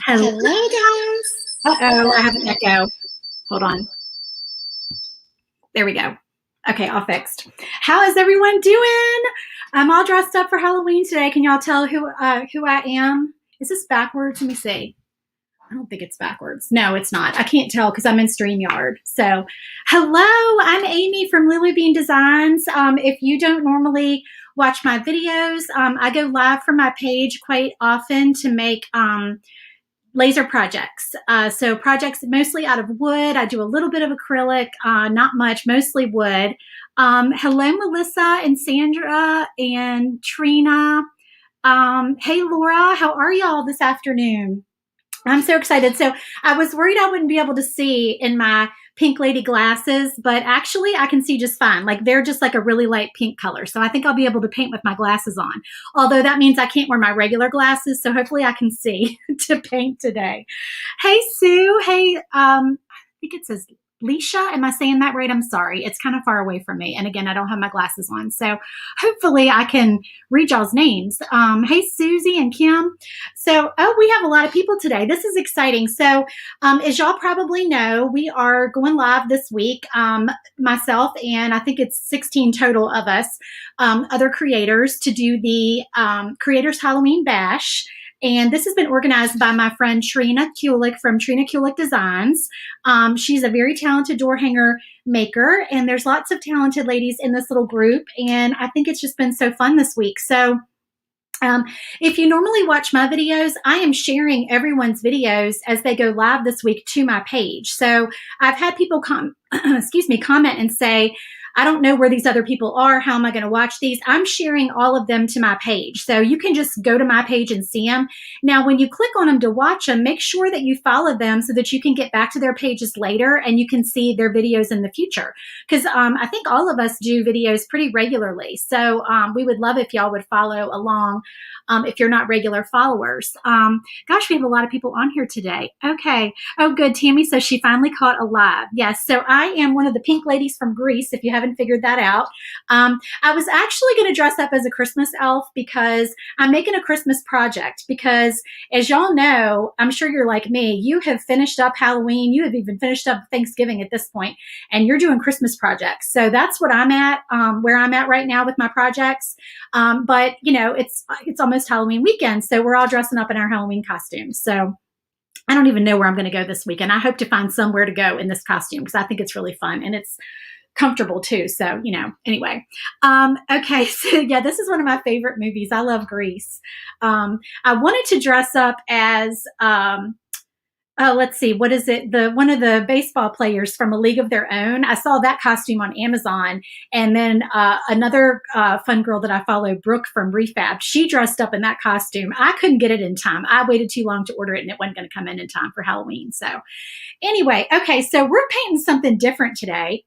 Hello, guys. Uh-oh, I have an echo. Hold on. There we go. Okay, all fixed. How is everyone doing? I'm all dressed up for Halloween today. Can y'all tell who I am? Is this backwards? Let me see. I don't think it's backwards. No, it's not. I can't tell because I'm in StreamYard. So, hello, I'm Amy from Lily Bean Designs. If you don't normally watch my videos, I go live from my page quite often to make laser projects. So projects mostly out of wood. I do a little bit of acrylic, not much, mostly wood. Hello, Melissa and Sandra and Trina. Hey, Laura, how are y'all this afternoon? I'm so excited. So I was worried I wouldn't be able to see in my pink lady glasses, but actually I can see just fine. Like they're just like a really light pink color. So I think I'll be able to paint with my glasses on. Although that means I can't wear my regular glasses. So hopefully I can see to paint today. Hey, Sue. Hey, I think it says Leisha. Am I saying that right? I'm sorry. It's kind of far away from me. And again, I don't have my glasses on. So hopefully I can read y'all's names. Hey, Susie and Kim. So, we have a lot of people today. This is exciting. So, as y'all probably know, we are going live this week. Myself and I think it's 16 total of us, other creators to do the Creators Halloween Bash. And this has been organized by my friend Trina Kulik from Trina Kulik Designs. She's a very talented door hanger maker, and there's lots of talented ladies in this little group. And I think it's just been so fun this week. So if you normally watch my videos, I am sharing everyone's videos as they go live this week to my page. So I've had people comment and say, I don't know where these other people are. How am I going to watch these? I'm sharing all of them to my page. So you can just go to my page and see them. Now, when you click on them to watch them, make sure that you follow them so that you can get back to their pages later and you can see their videos in the future. Because I think all of us do videos pretty regularly. So we would love if y'all would follow along if you're not regular followers. Gosh, we have a lot of people on here today. Okay. Oh, good. Tammy says she finally caught a live. Yes. So I am one of the pink ladies from Greece, if you haven't figured that out. I was actually going to dress up as a Christmas elf because I'm making a Christmas project because, as y'all know, I'm sure you're like me, you have finished up Halloween, you have even finished up Thanksgiving at this point, and you're doing Christmas projects. So that's what I'm at, where I'm at right now with my projects. But you know, it's almost Halloween weekend, so we're all dressing up in our Halloween costumes. So I don't even know where I'm going to go this weekend. I hope to find somewhere to go in this costume because I think it's really fun and it's comfortable too. So, you know, anyway. Okay. So yeah, this is one of my favorite movies. I love Grease. I wanted to dress up as, let's see, what is it? One of the baseball players from A League of Their Own. I saw that costume on Amazon. And then another fun girl that I follow, Brooke from Refab, she dressed up in that costume. I couldn't get it in time. I waited too long to order it and it wasn't going to come in time for Halloween. So anyway, okay, so we're painting something different today.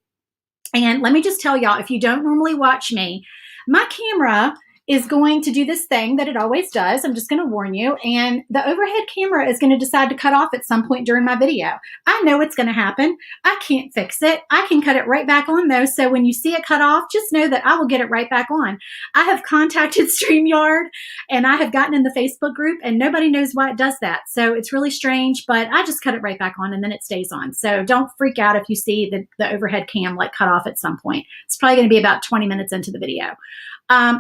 And let me just tell y'all, if you don't normally watch me, my camera is going to do this thing that it always does. I'm just going to warn you. And the overhead camera is going to decide to cut off at some point during my video. I know it's going to happen. I can't fix it. I can cut it right back on though. So when you see it cut off, just know that I will get it right back on. I have contacted StreamYard and I have gotten in the Facebook group and nobody knows why it does that. So it's really strange, but I just cut it right back on and then it stays on. So don't freak out if you see the overhead cam like cut off at some point. It's probably going to be about 20 minutes into the video.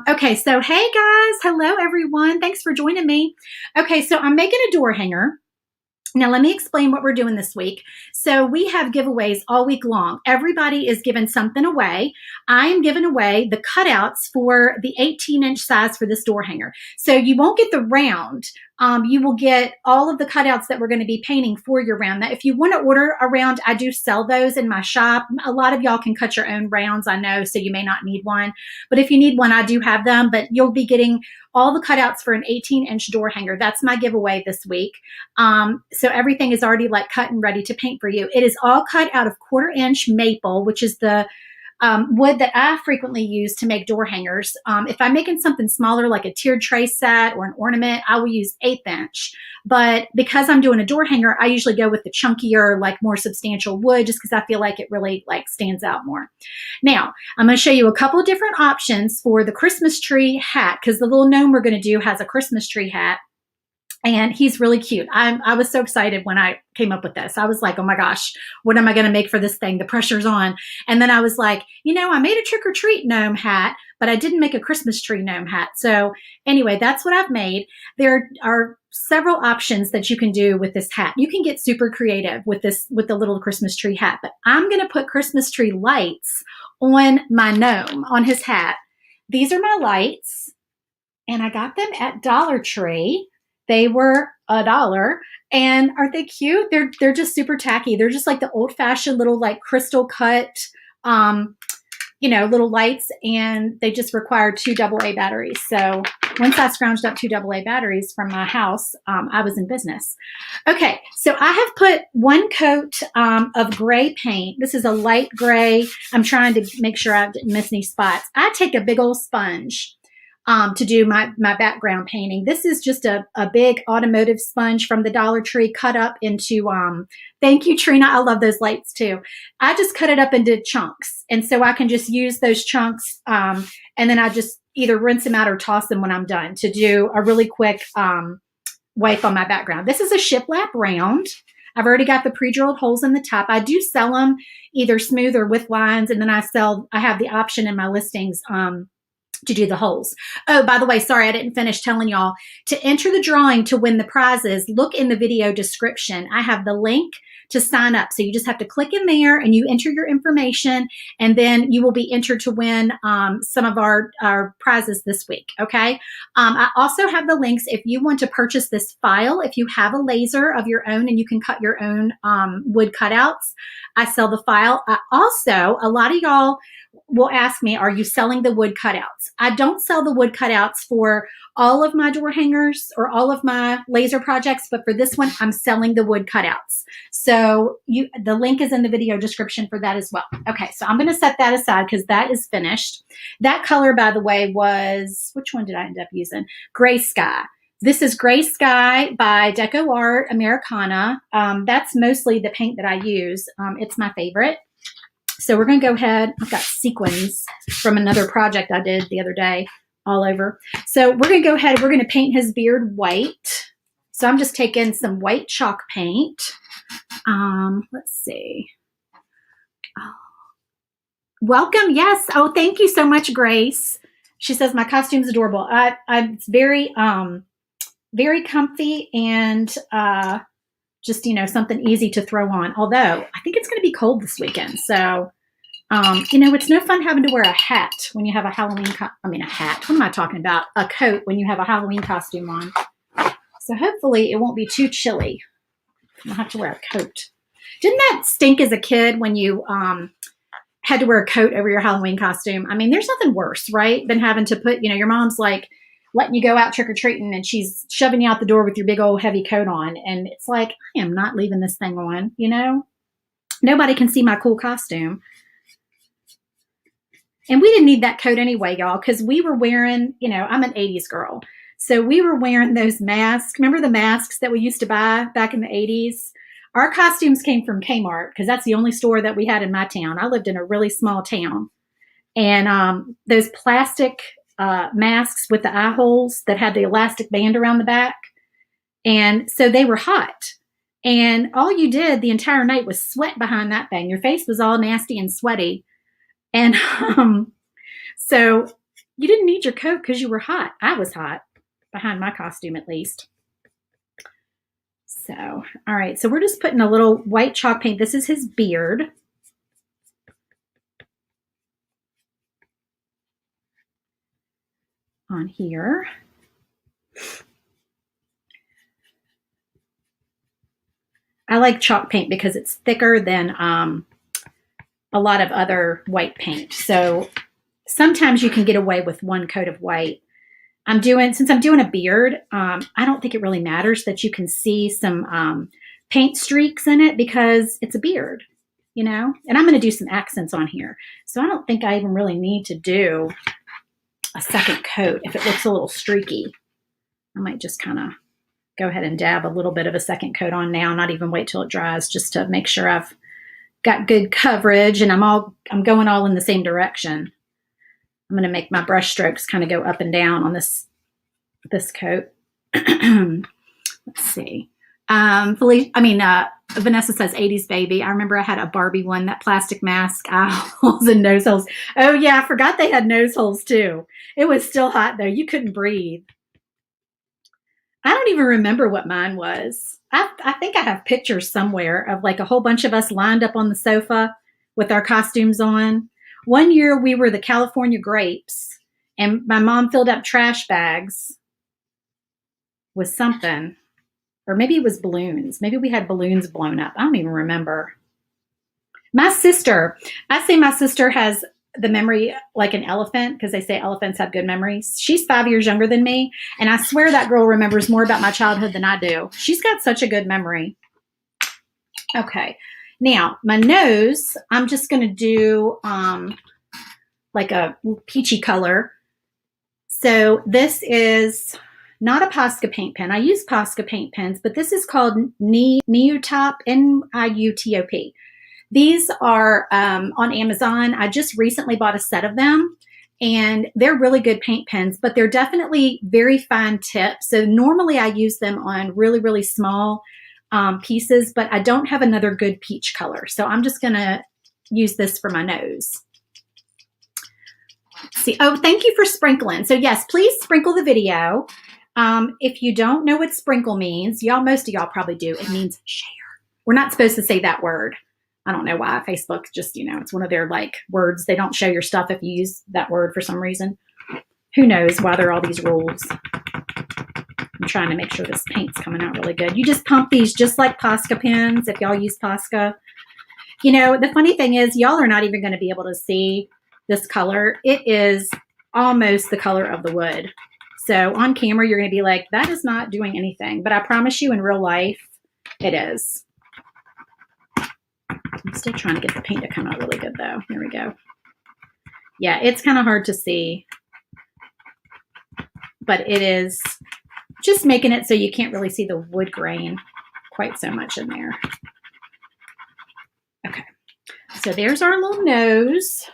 Okay, so hey guys, hello everyone. Thanks for joining me. Okay, so I'm making a door hanger. Now, let me explain what we're doing this week. So we have giveaways all week long. Everybody is giving something away. I am giving away the cutouts for the 18-inch size for this door hanger. So you won't get the round you will get all of the cutouts that we're going to be painting for your round. Now, if you want to order a round, I do sell those in my shop. A lot of y'all can cut your own rounds, I know, so you may not need one. But if you need one, I do have them. But you'll be getting all the cutouts for an 18-inch door hanger. That's my giveaway this week. So everything is already like cut and ready to paint for you. It is all cut out of 1/4-inch maple, which is the wood that I frequently use to make door hangers. If I'm making something smaller, like a tiered tray set or an ornament, I will use 1/8 inch. But because I'm doing a door hanger, I usually go with the chunkier, like more substantial wood, just because I feel like it really like stands out more. Now, I'm going to show you a couple of different options for the Christmas tree hat, because the little gnome we're going to do has a Christmas tree hat. And he's really cute. I was so excited when I came up with this. I was like, oh my gosh, what am I going to make for this thing? The pressure's on. And then I was like, I made a trick or treat gnome hat, but I didn't make a Christmas tree gnome hat. So anyway, that's what I've made. There are several options that you can do with this hat. You can get super creative with the little Christmas tree hat, but I'm going to put Christmas tree lights on my gnome, on his hat. These are my lights, and I got them at Dollar Tree. They were $1. And aren't they cute? They're just super tacky. They're just like the old-fashioned little like crystal cut, little lights, and they just require 2 AA batteries. So once I scrounged up 2 AA batteries from my house, I was in business. Okay, so I have put 1 coat of gray paint. This is a light gray. I'm trying to make sure I didn't miss any spots. I take a big old sponge to do my background painting. This is just a big automotive sponge from the Dollar Tree, cut up into, thank you, Trina. I love those lights too. I just cut it up into chunks. And so I can just use those chunks. And then I just either rinse them out or toss them when I'm done to do a really quick wipe on my background. This is a shiplap round. I've already got the pre-drilled holes in the top. I do sell them either smooth or with lines. And then I have the option in my listings, to do the holes. Oh, by the way, sorry, I didn't finish telling y'all. To enter the drawing to win the prizes, look in the video description. I have the link to sign up. So you just have to click in there and you enter your information, and then you will be entered to win some of our prizes this week. Okay. I also have the links if you want to purchase this file. If you have a laser of your own and you can cut your own wood cutouts, I sell the file. Also, a lot of y'all will ask me, are you selling the wood cutouts? I don't sell the wood cutouts for all of my door hangers or all of my laser projects, but for this one, I'm selling the wood cutouts. So the link is in the video description for that as well. Okay, so I'm going to set that aside because that is finished. That color, by the way, was, which one did I end up using? Gray Sky. This is Gray Sky by Deco Art Americana. That's mostly the paint that I use. It's my favorite. So we're going to go ahead. I've got sequins from another project I did the other day all over. So we're going to go ahead. We're going to paint his beard white. So I'm just taking some white chalk paint. Let's see. Oh. Welcome. Yes. Oh, thank you so much, Grace. She says my costume's adorable. It's very, very comfy and just, something easy to throw on. Although I think it's going to be cold this weekend. So, it's no fun having to wear a hat when you have a Halloween, a hat. What am I talking about? A coat when you have a Halloween costume on. So hopefully it won't be too chilly. I'll have to wear a coat. Didn't that stink as a kid when you had to wear a coat over your Halloween costume? I mean, there's nothing worse, right, than having to put, your mom's like letting you go out trick-or-treating and she's shoving you out the door with your big old heavy coat on. And it's like, I am not leaving this thing on, Nobody can see my cool costume. And we didn't need that coat anyway, y'all, because we were wearing, I'm an 80s girl. So we were wearing those masks. Remember the masks that we used to buy back in the 80s? Our costumes came from Kmart because that's the only store that we had in my town. I lived in a really small town. And those plastic masks with the eye holes that had the elastic band around the back. And so they were hot. And all you did the entire night was sweat behind that thing. Your face was all nasty and sweaty. And so you didn't need your coat because you were hot. I was hot behind my costume, at least. So, all right. So we're just putting a little white chalk paint. This is his beard. On here. I like chalk paint because it's thicker than a lot of other white paint. So sometimes you can get away with one coat of white. Since I'm doing a beard, I don't think it really matters that you can see some paint streaks in it because it's a beard, you know, and I'm going to do some accents on here. So I don't think I even really need to do a second coat. If it looks a little streaky, I might just kind of go ahead and dab a little bit of a second coat on now, not even wait till it dries, just to make sure I've got good coverage and I'm going all in the same direction. I'm going to make my brush strokes kind of go up and down on this coat. Let's see. Vanessa says 80s baby. I remember I had a Barbie one, that plastic mask, eye holes and nose holes. Oh yeah, I forgot they had nose holes too. It was still hot though. You couldn't breathe. I don't even remember what mine was. I think I have pictures somewhere of like a whole bunch of us lined up on the sofa with our costumes on. One year we were the California grapes and my mom filled up trash bags with something, or maybe it was balloons. Maybe we had balloons blown up. I don't even remember. I say my sister has the memory like an elephant because they say elephants have good memories. She's 5 years younger than me, and I swear that girl remembers more about my childhood than I do. She's got such a good memory. Okay, now my nose, I'm just going to do like a peachy color. So this is not a Posca paint pen. I use Posca paint pens, but this is called Neutop, N-I-U-T-O-P. These are on Amazon. I just recently bought a set of them, and they're really good paint pens, but they're definitely very fine tips. So normally I use them on really, really small pieces, but I don't have another good peach color. So I'm just going to use this for my nose. Let's see. Oh, thank you for sprinkling. So yes, please sprinkle the video. If you don't know what sprinkle means, most of y'all probably do. It means share. We're not supposed to say that word. I don't know why. Facebook just, it's one of their like words. They don't show your stuff if you use that word for some reason. Who knows why there are all these rules. I'm trying to make sure this paint's coming out really good. You just pump these just like Posca pens if y'all use Posca. The funny thing is y'all are not even going to be able to see this color. It is almost the color of the wood. So on camera, you're going to be like, that is not doing anything. But I promise you in real life, it is. I'm still trying to get the paint to come out really good though. There we go. Yeah, it's kind of hard to see, but it is just making it so you can't really see the wood grain quite so much in there. Okay, so there's our little nose.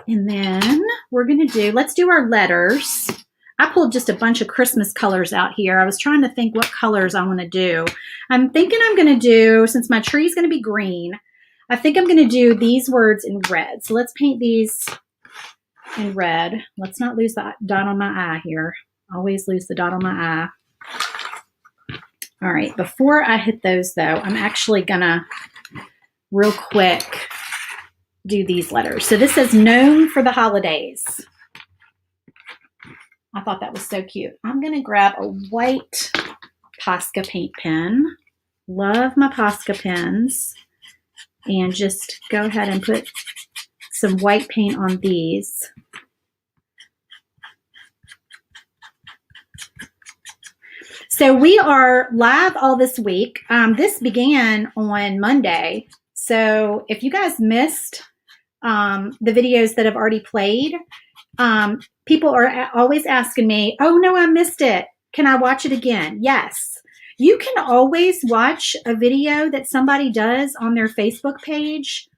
And then we're going to let's do our letters. I pulled just a bunch of Christmas colors out here. I was trying to think what colors I want to do. I'm thinking I'm going to do, since my tree is going to be green, I think I'm going to do these words in red. So let's paint these in red. Let's not lose the dot on my eye here. Always lose the dot on my eye. All right, before I hit those though, I'm actually going to real quick do these letters. So this says known for the holidays. I thought that was so cute. I'm going to grab a white Posca paint pen. Love my Posca pens. And just go ahead and put some white paint on these. So we are live all this week. This began on Monday. So if you guys missed the videos that have already played, people are always asking me, oh no, I missed it. Can I watch it again? Yes. You can always watch a video that somebody does on their Facebook page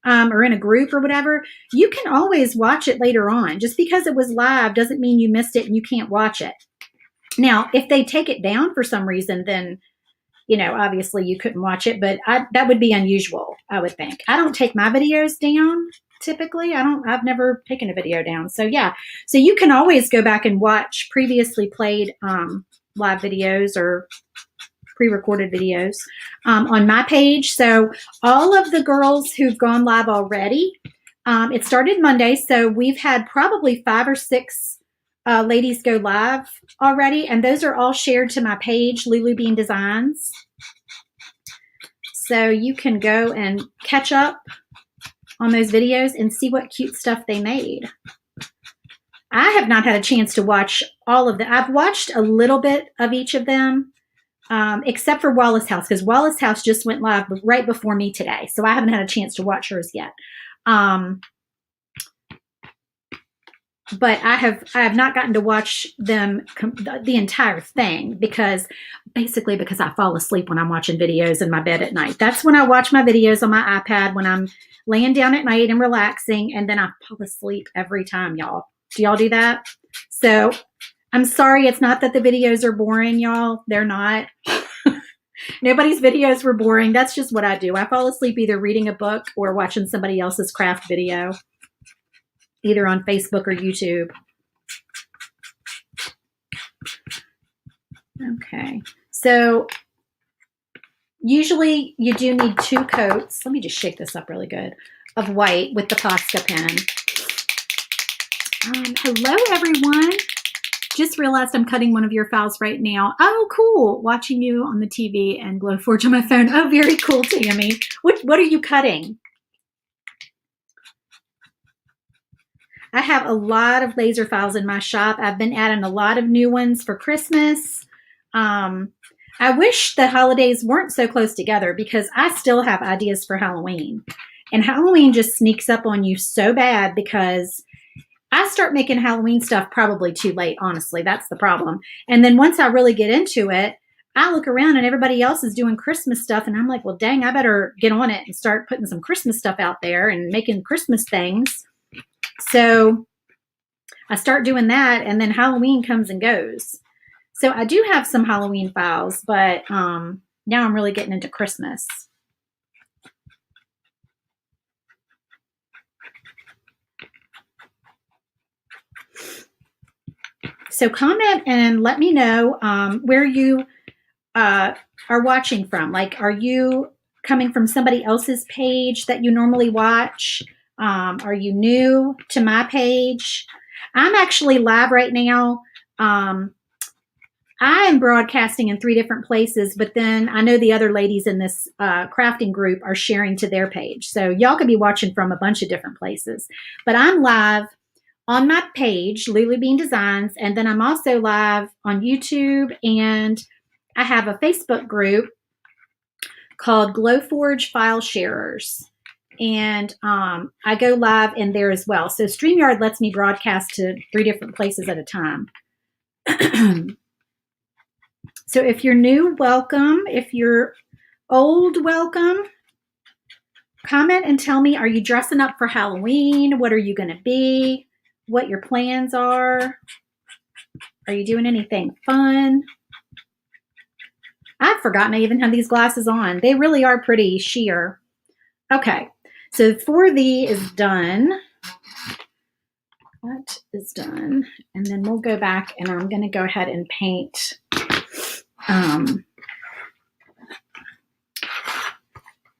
or in a group or whatever. You can always watch it later on. Just because it was live doesn't mean you missed it and you can't watch it. Now, if they take it down for some reason, then, obviously you couldn't watch it, but that would be unusual, I would think. I don't take my videos down. Typically, I've never taken a video down. So yeah, so you can always go back and watch previously played live videos or pre-recorded videos on my page. So all of the girls who've gone live already, it started Monday. So we've had probably 5 or 6 ladies go live already. And those are all shared to my page, Lulu Bean Designs. So you can go and catch up on those videos and see what cute stuff they made. I have not had a chance to watch all of them. I've watched a little bit of each of them, except for Wallace House, because Wallace House just went live right before me today. So I haven't had a chance to watch hers yet. But I have not gotten to watch them the entire thing because I fall asleep when I'm watching videos in my bed at night. That's when I watch my videos on my iPad when I'm laying down at night and relaxing, and then I fall asleep every time, y'all. Do y'all do that? So I'm sorry. It's not that the videos are boring, y'all. They're not. Nobody's videos were boring. That's just what I do. I fall asleep either reading a book or watching somebody else's craft video, either on Facebook or YouTube. Okay, so usually you do need 2 coats. Let me just shake this up really good, of white with the Posca pen. Hello, everyone. Just realized I'm cutting one of your files right now. Oh, cool. Watching you on the TV and Glowforge on my phone. Oh, very cool, Tammy. What are you cutting? I have a lot of laser files in my shop. I've been adding a lot of new ones for Christmas. I wish the holidays weren't so close together because I still have ideas for Halloween. And Halloween just sneaks up on you so bad because I start making Halloween stuff probably too late, honestly. That's the problem. And then once I really get into it, I look around and everybody else is doing Christmas stuff. And I'm like, well, dang, I better get on it and start putting some Christmas stuff out there and making Christmas things. So I start doing that, and then Halloween comes and goes. So I do have some Halloween files, but now I'm really getting into Christmas. So comment and let me know where you are watching from. Like, are you coming from somebody else's page that you normally watch? Are you new to my page? I'm actually live right now. I am broadcasting in 3 different places, but then I know the other ladies in this crafting group are sharing to their page. So y'all could be watching from a bunch of different places. But I'm live on my page, Lulu Bean Designs, and then I'm also live on YouTube, and I have a Facebook group called Glowforge File Sharers. And I go live in there as well. So StreamYard lets me broadcast to 3 different places at a time. So if you're new, welcome. If you're old, welcome. Comment and tell me, are you dressing up for Halloween? What are you going to be? What your plans are? Are you doing anything fun? I've forgotten I even have these glasses on. They really are pretty sheer. Okay, so 4D is done. That is done. And then we'll go back and I'm going to go ahead and paint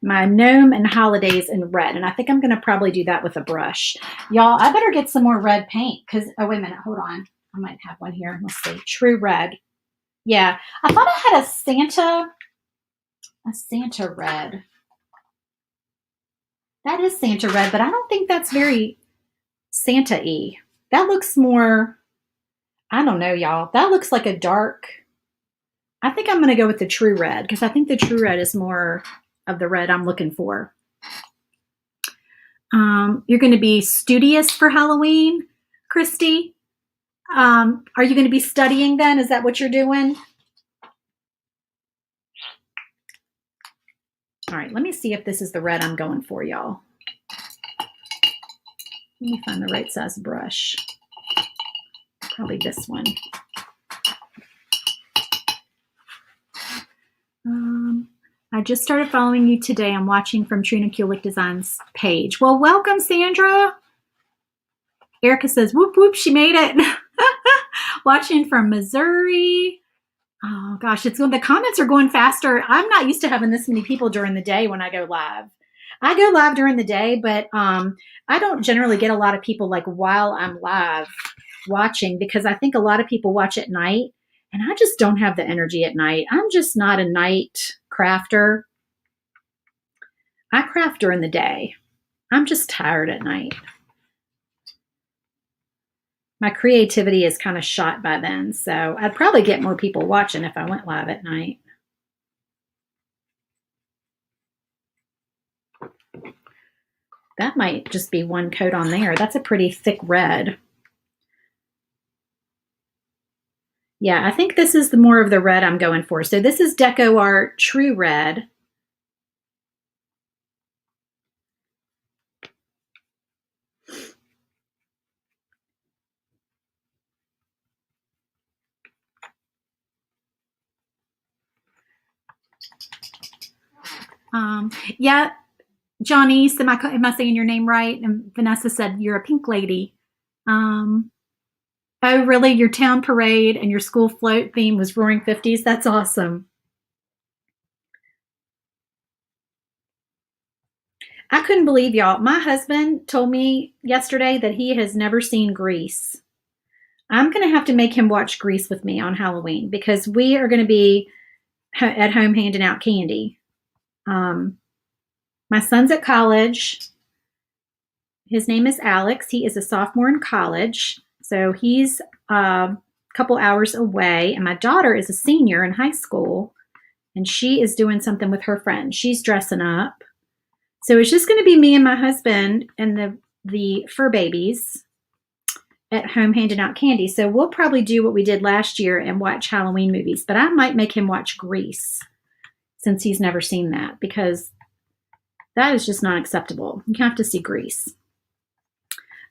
my gnome and holidays in red. And I think I'm going to probably do that with a brush. Y'all, I better get some more red paint because, oh, wait a minute. Hold on. I might have one here. Let's see. True red. Yeah. I thought I had a Santa red. That is Santa red, but I don't think that's very Santa-y. That looks more, I don't know, y'all. That looks like a dark, I think I'm going to go with the true red because I think the true red is more of the red I'm looking for. You're going to be studious for Halloween, Christy. Are you going to be studying then? Is that what you're doing? All right, let me see if this is the red I'm going for, y'all. Let me find the right size brush. Probably this one. I just started following you today. I'm watching from Trina Kulik Designs page. Well, welcome, Sandra. Erica says, whoop, whoop, she made it. Watching from Missouri. Oh, gosh, the comments are going faster. I'm not used to having this many people during the day when I go live. I go live during the day, but I don't generally get a lot of people like while I'm live watching because I think a lot of people watch at night. And I just don't have the energy at night. I'm just not a night crafter. I craft during the day. I'm just tired at night. My creativity is kind of shot by then, so I'd probably get more people watching if I went live at night. That might just be one coat on there. That's a pretty thick red. Yeah, I think this is the more of the red I'm going for. So this is Deco Art True Red. Yeah, Johnny, am I saying your name right? And Vanessa said you're a pink lady. Oh, really? Your town parade and your school float theme was Roaring 50s? That's awesome. I couldn't believe y'all. My husband told me yesterday that he has never seen Grease. I'm going to have to make him watch Grease with me on Halloween because we are going to be at home handing out candy. My son's at college. His name is Alex. He is a sophomore in college. So he's a couple hours away. And my daughter is a senior in high school. And she is doing something with her friend. She's dressing up. So it's just going to be me and my husband and the fur babies at home handing out candy. So we'll probably do what we did last year and watch Halloween movies. But I might make him watch Grease since he's never seen that because that is just not acceptable. You have to see Grease.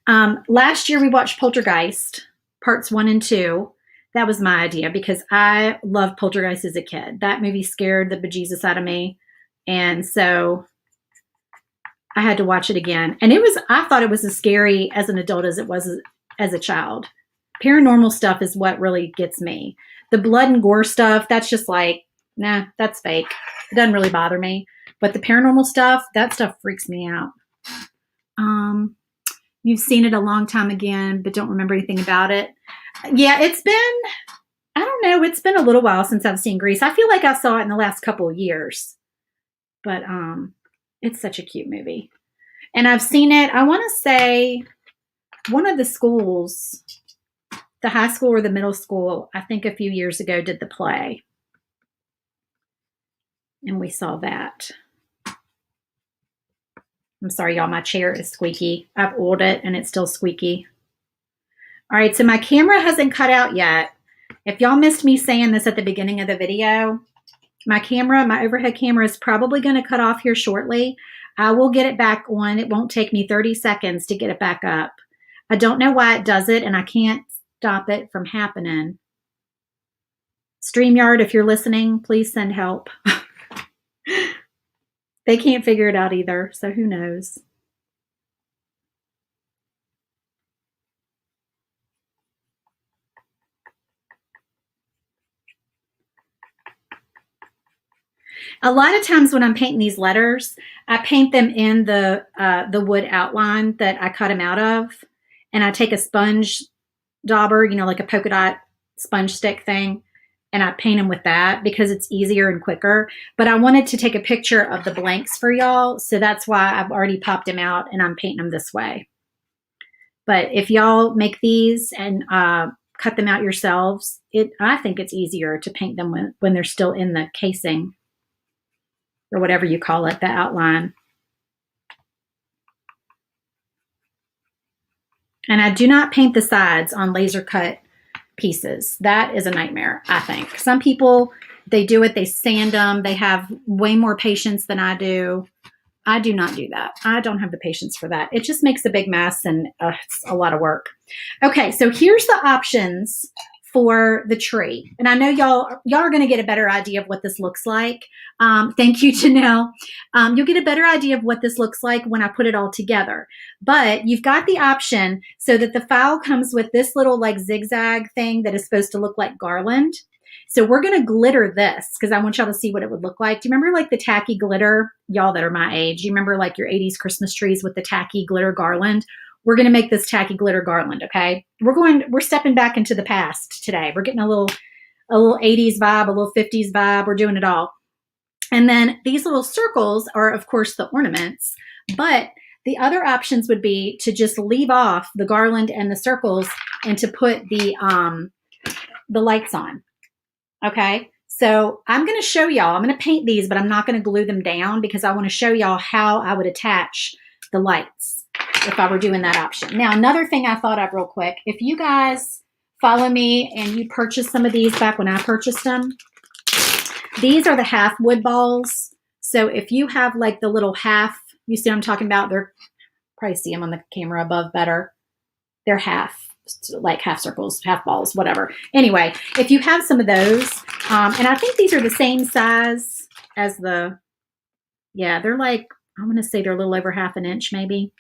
Last year we watched Poltergeist, parts 1 and 2. That was my idea because I loved Poltergeist as a kid. That movie scared the bejesus out of me. And so I had to watch it again. And I thought it was as scary as an adult as it was as a child. Paranormal stuff is what really gets me. The blood and gore stuff, that's just like, nah, that's fake. It doesn't really bother me. But the paranormal stuff, that stuff freaks me out. You've seen it a long time again, but don't remember anything about it. Yeah, I don't know, it's been a little while since I've seen Grease. I feel like I saw it in the last couple of years. But it's such a cute movie. And I've seen it, I want to say, one of the schools, the high school or the middle school, I think a few years ago did the play. And we saw that. I'm sorry, y'all, my chair is squeaky. I've oiled it and it's still squeaky. All right, so my camera hasn't cut out yet. If y'all missed me saying this at the beginning of the video, my overhead camera is probably going to cut off here shortly. I will get it back on. It won't take me 30 seconds to get it back up. I don't know why it does it, and I can't stop it from happening. StreamYard, if you're listening, please send help. They can't figure it out either, so who knows? A lot of times when I'm painting these letters, I paint them in the wood outline that I cut them out of, and I take a sponge dauber, like a polka dot sponge stick thing, and I paint them with that because it's easier and quicker. But I wanted to take a picture of the blanks for y'all, so that's why I've already popped them out and I'm painting them this way. But if y'all make these and cut them out yourselves, I think it's easier to paint them when they're still in the casing or whatever you call it, the outline. And I do not paint the sides on laser cut pieces. That is a nightmare, I think. Some people, they do it, they sand them, they have way more patience than I do. I do not do that. I don't have the patience for that. It just makes a big mess and it's a lot of work. Okay, so here's the options for the tree. And I know y'all are going to get a better idea of what this looks like. Thank you, Janelle. You'll get a better idea of what this looks like when I put it all together. But you've got the option so that the file comes with this little like zigzag thing that is supposed to look like garland. So we're going to glitter this because I want y'all to see what it would look like. Do you remember like the tacky glitter? Y'all that are my age, you remember like your 80s Christmas trees with the tacky glitter garland? We're going to make this tacky glitter garland, okay? We're stepping back into the past today. We're getting a little 80s vibe, a little 50s vibe. We're doing it all. And then these little circles are, of course, the ornaments, but the other options would be to just leave off the garland and the circles and to put the lights on. Okay, so I'm going to show y'all. I'm going to paint these, but I'm not going to glue them down because I want to show y'all how I would attach the lights if I were doing that option. Now, another thing I thought of real quick, if you guys follow me and you purchased some of these back when I purchased them, these are the half wood balls. So if you have like the little half, you see what I'm talking about? They're probably see them on the camera above better. They're half, like half circles, half balls, whatever. Anyway, if you have some of those, and I think these are the same size as the, yeah, they're like, I'm going to say they're a little over half an inch maybe.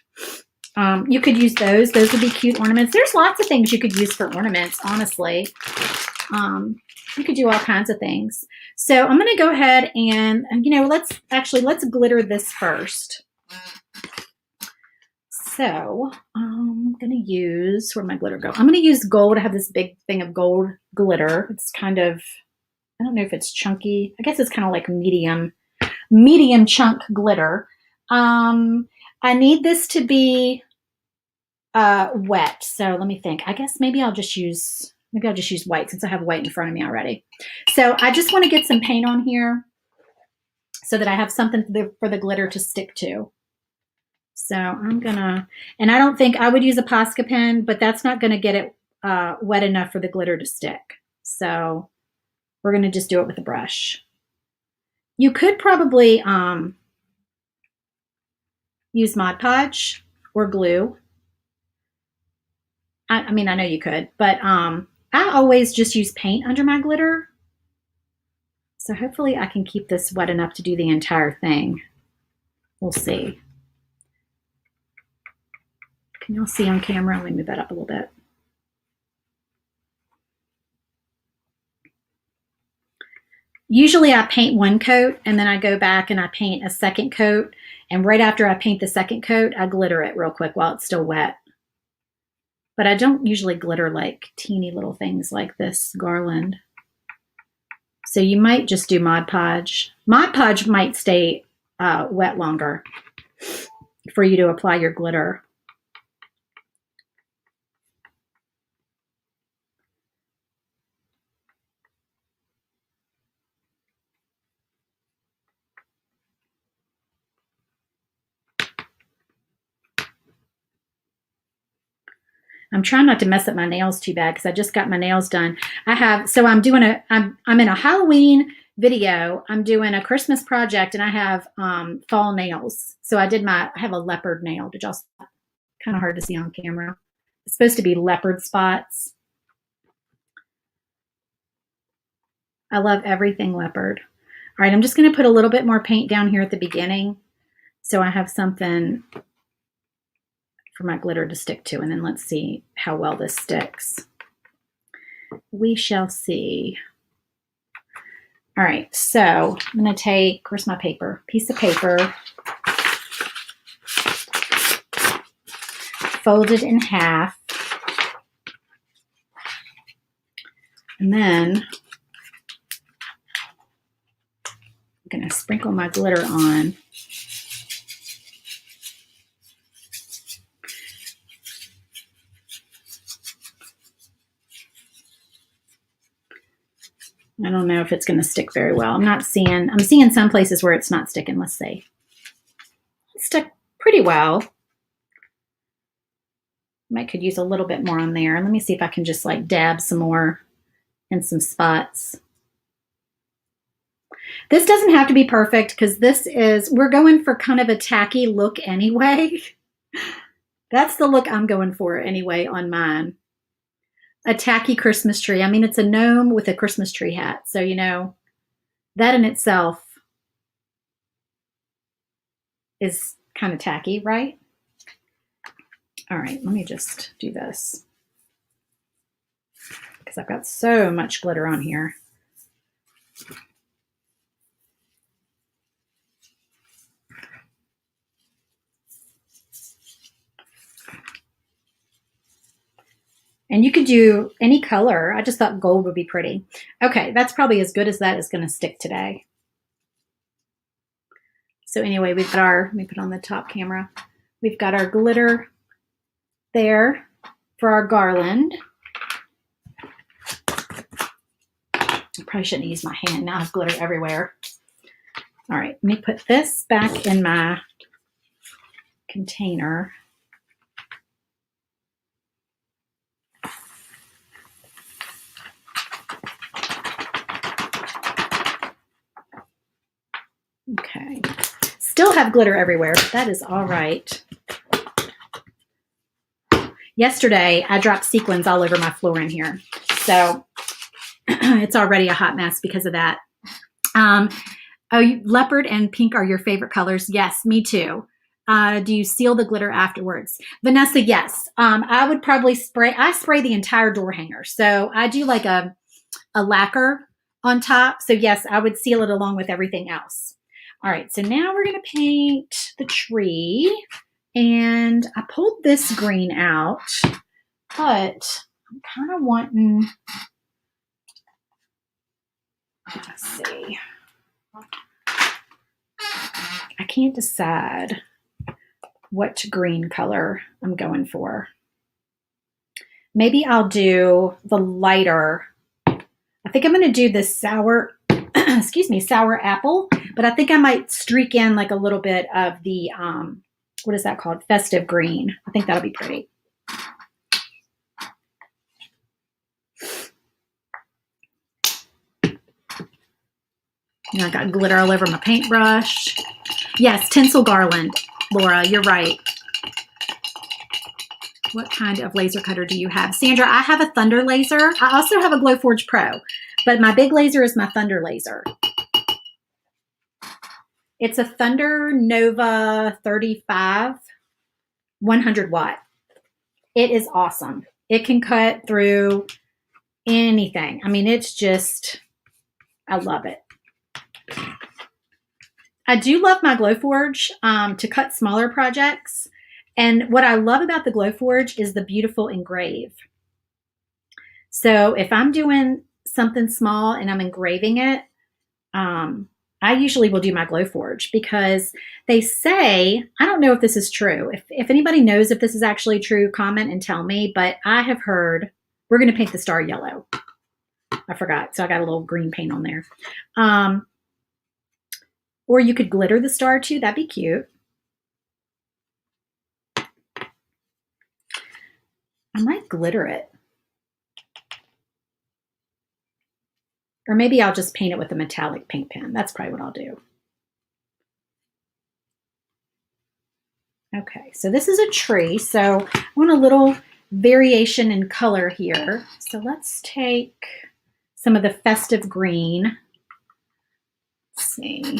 You could use those. Those would be cute ornaments. There's lots of things you could use for ornaments, honestly. You could do all kinds of things. So I'm going to go ahead and, let's glitter this first. So I'm going to use, where'd my glitter go? I'm going to use gold. I have this big thing of gold glitter. It's kind of, I don't know if it's chunky. I guess it's kind of like medium chunk glitter. I need this to be wet. So let me think. I guess maybe I'll just use white since I have white in front of me already. So I just want to get some paint on here so that I have something for the glitter to stick to. So I'm gonna, and I don't think I would use a Posca pen, but that's not gonna get it wet enough for the glitter to stick. So we're gonna just do it with a brush. You could probably use Mod Podge or glue. I mean, I know you could, but I always just use paint under my glitter. So hopefully I can keep this wet enough to do the entire thing. We'll see. Can y'all see on camera? Let me move that up a little bit. Usually I paint one coat and then I go back and I paint a second coat. And right after I paint the second coat, I glitter it real quick while it's still wet. But I don't usually glitter like teeny little things like this garland. So you might just do Mod Podge. Mod Podge might stay wet longer for you to apply your glitter. I'm trying not to mess up my nails too bad because I just got my nails done. I'm in a Halloween video. I'm doing a Christmas project and I have fall nails. So I have a leopard nail. Did y'all see that? Kind of hard to see on camera. It's supposed to be leopard spots. I love everything leopard. All right, I'm just going to put a little bit more paint down here at the beginning so I have something for my glitter to stick to, and then let's see how well this sticks. We shall see. All right, so I'm going to take, where's my paper? Piece of paper, fold it in half, and then I'm going to sprinkle my glitter on. I don't know if it's going to stick very well. I'm seeing some places where it's not sticking. Let's see. It stuck pretty well. Might could use a little bit more on there. Let me see if I can just like dab some more in some spots. This doesn't have to be perfect because we're going for kind of a tacky look anyway. That's the look I'm going for anyway on mine. A tacky Christmas tree. I mean, it's a gnome with a Christmas tree hat. So, that in itself is kind of tacky, right? All right, let me just do this because I've got so much glitter on here. And you could do any color. I just thought gold would be pretty. Okay, that's probably as good as that is going to stick today. So anyway, we've got our, let me put on the top camera. We've got our glitter there for our garland. I probably shouldn't use my hand. Now I have glitter everywhere. All right, let me put this back in my container. Okay. Still have glitter everywhere, but that is all right. Yesterday, I dropped sequins all over my floor in here. So it's already a hot mess because of that. Oh, leopard and pink are your favorite colors. Yes, me too. Do you seal the glitter afterwards? Vanessa, yes. I would probably I spray the entire door hanger. So I do like a lacquer on top. So yes, I would seal it along with everything else. All right, so now we're going to paint the tree. And I pulled this green out, but I'm kind of wanting, let's see. I can't decide what green color I'm going for. Maybe I'll do the lighter. I think I'm going to do the sour, excuse me, sour apple, but I think I might streak in like a little bit of the, what is that called? Festive green. I think that'll be pretty. And I got glitter all over my paintbrush. Yes, tinsel garland. Laura, you're right. What kind of laser cutter do you have? Sandra, I have a Thunder laser. I also have a Glowforge Pro, but my big laser is my Thunder laser. It's a Thunder Nova 35, 100 watt. It is awesome. It can cut through anything. I mean, it's just, I love it. I do love my Glowforge to cut smaller projects. And what I love about the Glowforge is the beautiful engrave. So if I'm doing something small and I'm engraving it, I usually will do my Glowforge because they say, I don't know if this is true. If anybody knows if this is actually true, comment and tell me. But I have heard, we're going to paint the star yellow. I forgot. So I got a little green paint on there. Or you could glitter the star too. That'd be cute. I might glitter it. Or maybe I'll just paint it with a metallic paint pen. That's probably what I'll do. Okay, so this is a tree. So I want a little variation in color here. So let's take some of the festive green. Let's see.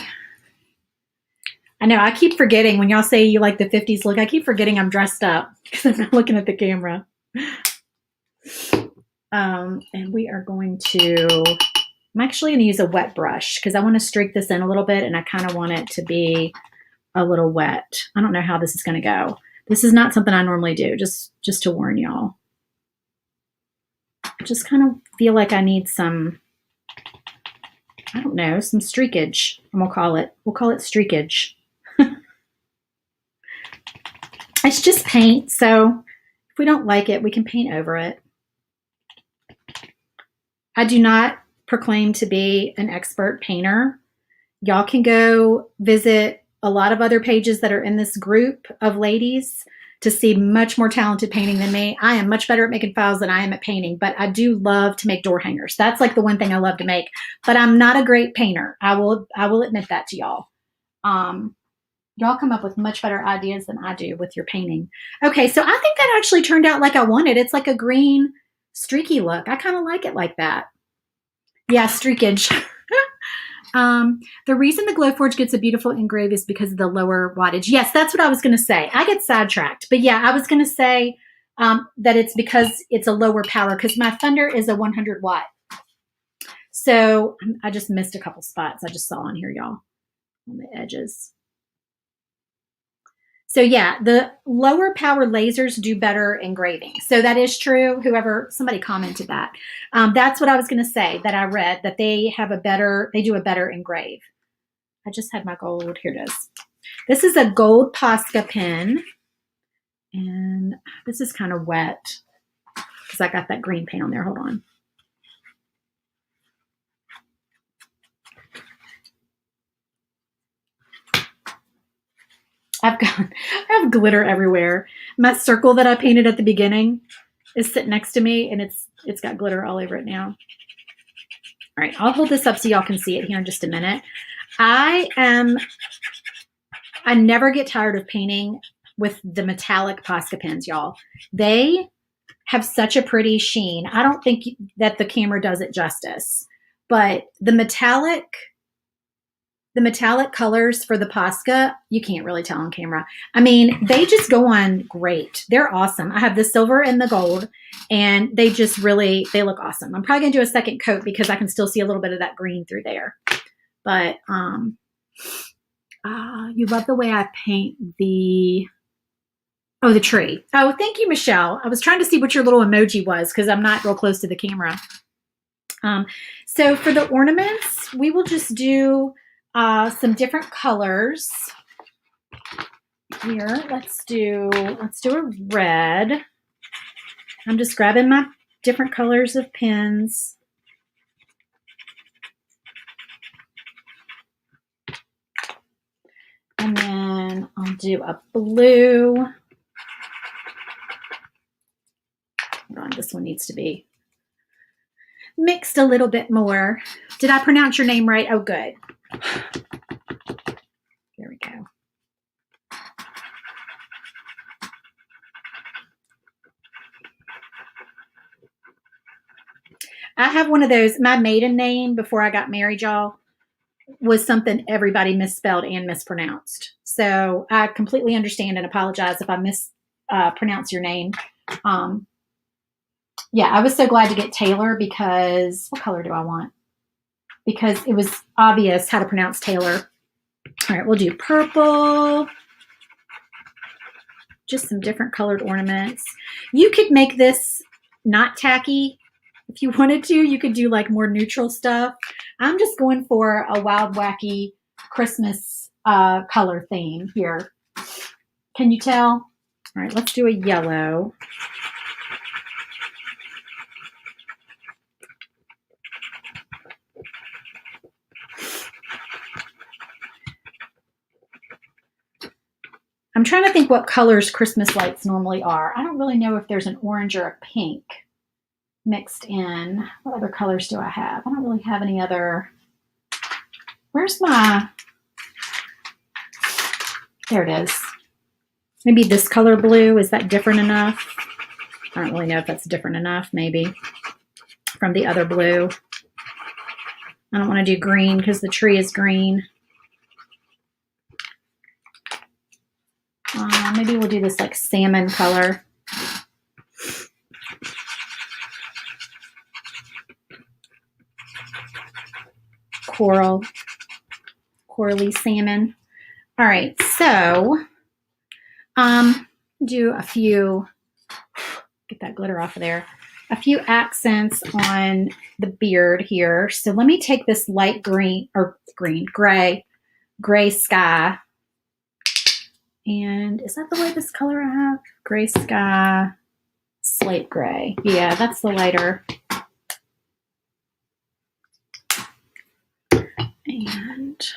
I know I keep forgetting when y'all say you like the 50s look, I keep forgetting I'm dressed up because I'm not looking at the camera. And we are going to, I'm actually going to use a wet brush because I want to streak this in a little bit and I kind of want it to be a little wet. I don't know how this is going to go. This is not something I normally do, just to warn y'all. I just kind of feel like I need some, I don't know, some streakage. And we'll call it streakage. It's just paint, so if we don't like it, we can paint over it. I do not proclaim to be an expert painter. Y'all can go visit a lot of other pages that are in this group of ladies to see much more talented painting than me. I am much better at making files than I am at painting, but I do love to make door hangers. That's like the one thing I love to make, but I'm not a great painter. I will admit that to y'all. Y'all come up with much better ideas than I do with your painting. Okay, so I think that actually turned out like I wanted. It's like a green streaky look. I kind of like it like that. Yeah, streakage. The reason the Glowforge gets a beautiful engrave is because of the lower wattage. Yes, that's what I was going to say. I get sidetracked. But yeah, I was going to say that it's because it's a lower power because my Thunder is a 100 watt. So I just missed a couple spots I just saw on here, y'all, on the edges. So yeah, the lower power lasers do better engraving. So that is true. Somebody commented that. That's what I was going to say, that I read that they do a better engrave. I just had my gold. Here it is. This is a gold Posca pen. And this is kind of wet because I got that green paint on there. Hold on. I have glitter everywhere. My circle that I painted at the beginning is sitting next to me, and it's got glitter all over it now. All right, I'll hold this up so y'all can see it here in just a minute. I never get tired of painting with the metallic Posca pens, y'all. They have such a pretty sheen. I don't think that the camera does it justice, but the metallic colors for the Posca, you can't really tell on camera. I mean, they just go on great. They're awesome. I have the silver and the gold, and they just really, they look awesome. I'm probably going to do a second coat because I can still see a little bit of that green through there. But you love the way I paint the tree. Oh, thank you, Michelle. I was trying to see what your little emoji was because I'm not real close to the camera. So for the ornaments, we will just do some different colors here. Let's do a red. I'm just grabbing my different colors of pens. And then I'll do a blue. Hold on, this one needs to be mixed a little bit more. Did I pronounce your name right? Oh, good. There we go. I have one of those. My maiden name before I got married, y'all, was something everybody misspelled and mispronounced. So I completely understand and apologize if I mispronounce your name. Yeah, I was so glad to get Taylor because what color do I want? Because it was obvious how to pronounce Taylor. All right, we'll do purple. Just some different colored ornaments. You could make this not tacky if you wanted to. You could do like more neutral stuff. I'm just going for a wild, wacky Christmas color theme here. Can you tell? All right, let's do a yellow. I'm trying to think what colors Christmas lights normally are. I don't really know if there's an orange or a pink mixed in. What other colors do I have? I don't really have any other. Where's my, there it is. Maybe this color blue, is that different enough? I don't really know if that's different enough, maybe, from the other blue. I don't want to do green because the tree is green. Maybe we'll do this like salmon color. Corally salmon. All right, so do a few, get that glitter off of there, a few accents on the beard here. So let me take this light green, or gray sky. And is that the lightest color I have? Gray sky, slate gray. Yeah, that's the lighter. And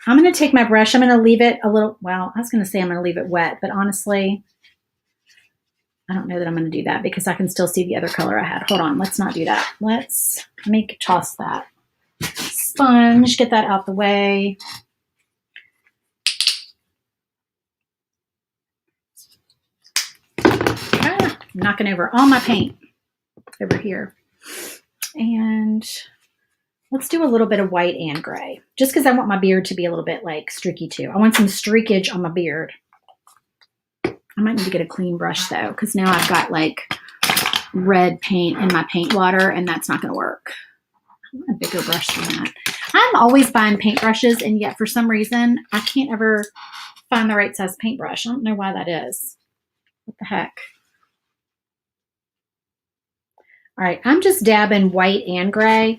I'm going to take my brush. I'm going to leave it a little, well, I was going to say I'm going to leave it wet, but honestly, I don't know that I'm going to do that because I can still see the other color I had. Hold on, let's not do that. Let me toss that sponge, get that out the way. I'm knocking over all my paint over here. And let's do a little bit of white and gray, just because I want my beard to be a little bit like streaky too. I want some streakage on my beard. I might need to get a clean brush though, because now I've got like red paint in my paint water and that's not going to work. I want a bigger brush than that. I'm always buying paintbrushes, and yet for some reason I can't ever find the right size paintbrush. I don't know why that is. What the heck? All right, I'm just dabbing white and gray.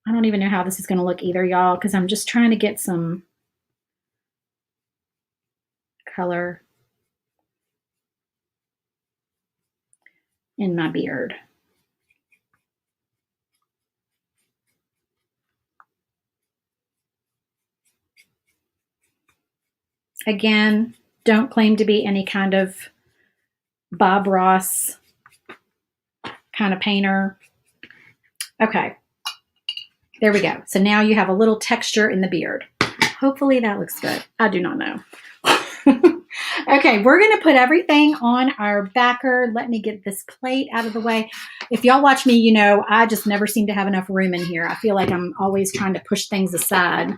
I don't even know how this is going to look either, y'all, because I'm just trying to get some color in my beard. Again, don't claim to be any kind of Bob Ross kind of painter. Okay, there we go. So now you have a little texture in the beard. Hopefully that looks good. I do not know. Okay, we're going to put everything on our backer. Let me get this plate out of the way. If y'all watch me, you know I just never seem to have enough room in here. I feel like I'm always trying to push things aside.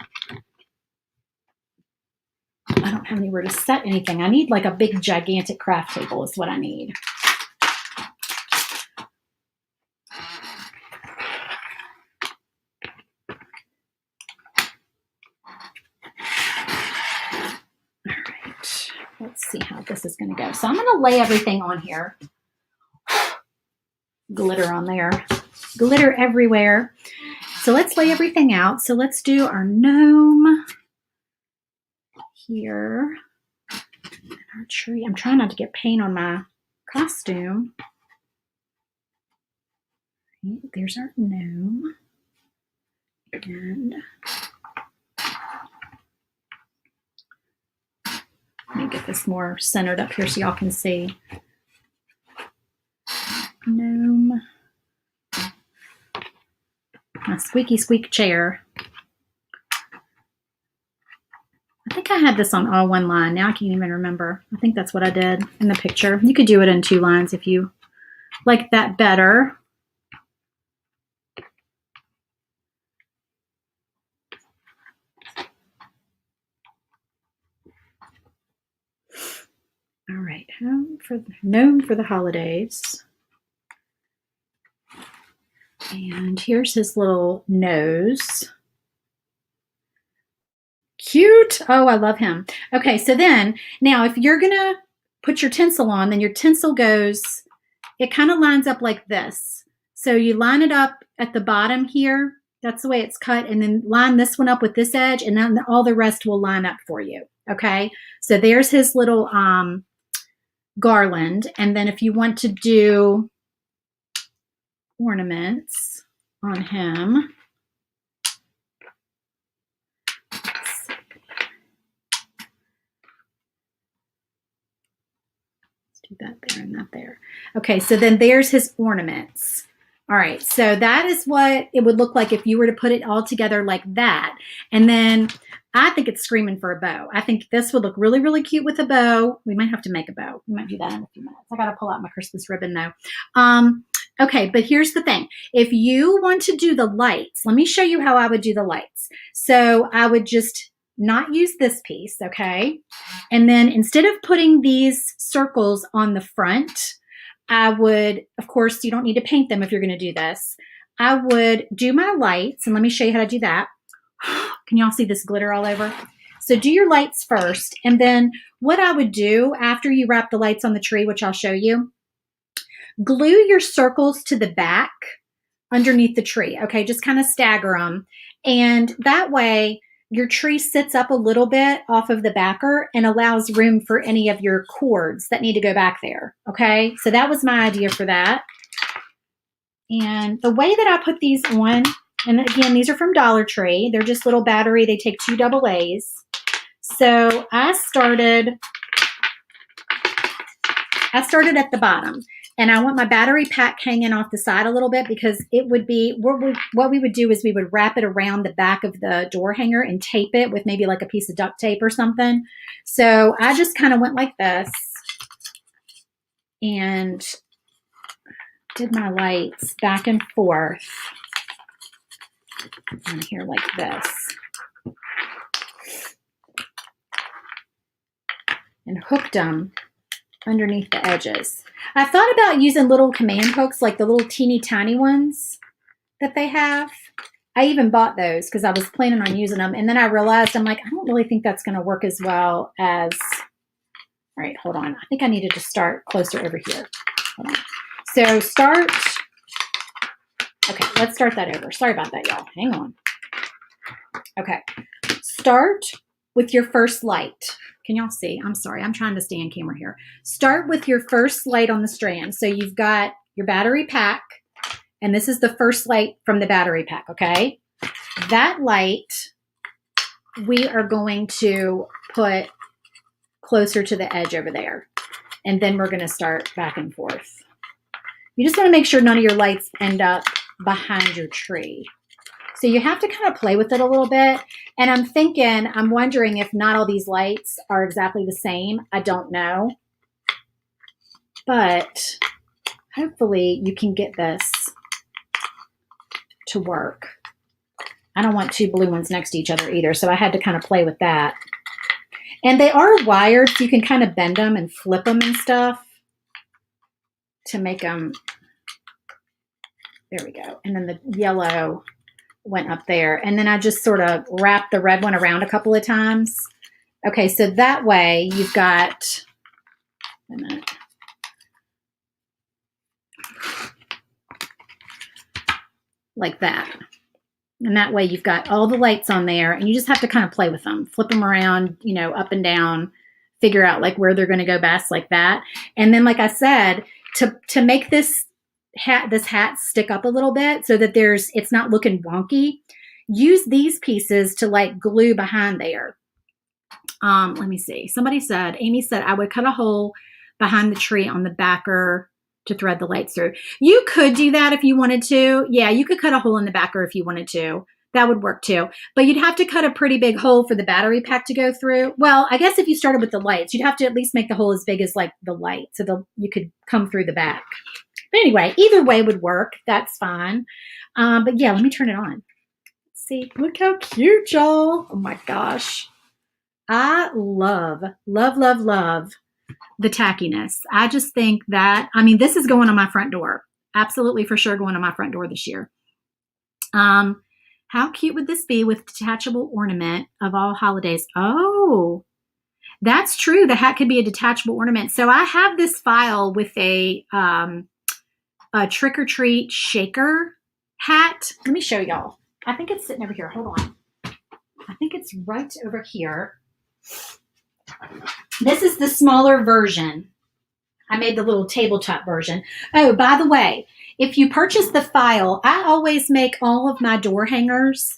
I don't have anywhere to set anything. I need like a big, gigantic craft table is what I need. All right, let's see how this is going to go. So I'm going to lay everything on here. Glitter on there. Glitter everywhere. So let's lay everything out. So let's do our gnome here. And our tree. I'm trying not to get paint on my costume. There's our gnome. And let me get this more centered up here so y'all can see. Gnome. My squeaky squeak chair. I think I had this on all one line. Now I can't even remember. I think that's what I did in the picture. You could do it in 2 lines if you like that better. All right, gnome for the holidays. And here's his little nose. Cute. Oh, I love him. Okay, so then, now if you're going to put your tinsel on, then your tinsel goes, it kind of lines up like this. So you line it up at the bottom here. That's the way it's cut. And then line this one up with this edge, and then all the rest will line up for you. Okay, so there's his little garland. And then if you want to do ornaments on him, that there and that there. Okay, so then there's his ornaments. All right, so that is what it would look like if you were to put it all together like that. And then I think it's screaming for a bow. I think this would look really, really cute with a bow. We might have to make a bow. We might do that in a few minutes. I got to pull out my Christmas ribbon though. Okay, but here's the thing. If you want to do the lights, let me show you how I would do the lights. So I would just not use this piece, okay? And then instead of putting these circles on the front, I would, of course, you don't need to paint them if you're going to do this. I would do my lights, and let me show you how to do that. Can y'all see this glitter all over? So do your lights first, and then what I would do after you wrap the lights on the tree, which I'll show you, glue your circles to the back underneath the tree, okay? Just kind of stagger them, and that way your tree sits up a little bit off of the backer and allows room for any of your cords that need to go back there, okay? So that was my idea for that. And the way that I put these on, and again, these are from Dollar Tree. They're just little battery. They take 2 AA's. So I started at the bottom. And I want my battery pack hanging off the side a little bit because it would be, what we would do is we would wrap it around the back of the door hanger and tape it with maybe like a piece of duct tape or something. So I just kind of went like this and did my lights back and forth on here like this. And hooked them underneath the edges. I thought about using little command hooks, like the little teeny tiny ones that they have. I even bought those because I was planning on using them. And then I realized, I'm like, I don't really think that's going to work as well as, all right, hold on. I think I needed to start closer over here. Hold on. So start Okay, let's start that over. Sorry about that, y'all. Hang on. Okay. Start with your first light. Can y'all see? I'm sorry. I'm trying to stay on camera here. Start with your first light on the strand. So you've got your battery pack, and this is the first light from the battery pack, okay? That light we are going to put closer to the edge over there. And then we're going to start back and forth. You just want to make sure none of your lights end up behind your tree. So you have to kind of play with it a little bit. And I'm wondering if not all these lights are exactly the same. I don't know. But hopefully you can get this to work. I don't want two blue ones next to each other either. So I had to kind of play with that. And they are wired, so you can kind of bend them and flip them and stuff to make them. There we go. And then the yellow went up there. And then I just sort of wrapped the red one around a couple of times. Okay, so that way you've got, a minute. Like that. And that way you've got all the lights on there, and you just have to kind of play with them, flip them around, you know, up and down, figure out like where they're going to go best, like that. And then, like I said, to make this hat stick up a little bit so that it's not looking wonky, use these pieces to like glue behind there. Let me see. Amy said, I would cut a hole behind the tree on the backer to thread the lights through. You could do that if you wanted to. Yeah, you could cut a hole in the backer if you wanted to. That would work too. But you'd have to cut a pretty big hole for the battery pack to go through. Well, I guess if you started with the lights, you'd have to at least make the hole as big as like the light so you could come through the back. But anyway, either way would work. That's fine. But yeah, let me turn it on. Let's see. Look how cute, y'all. Oh my gosh. I love the tackiness. I just think that, this is going on my front door. Absolutely for sure going on my front door this year. How cute would this be with detachable ornament of all holidays? Oh, that's true. The hat could be a detachable ornament. So I have this file with a trick-or-treat shaker hat. Let me show y'all. I think it's sitting over here. Hold on. I think it's right over here. This is the smaller version. I made the little tabletop version. Oh, by the way, if you purchase the file, I always make all of my door hangers,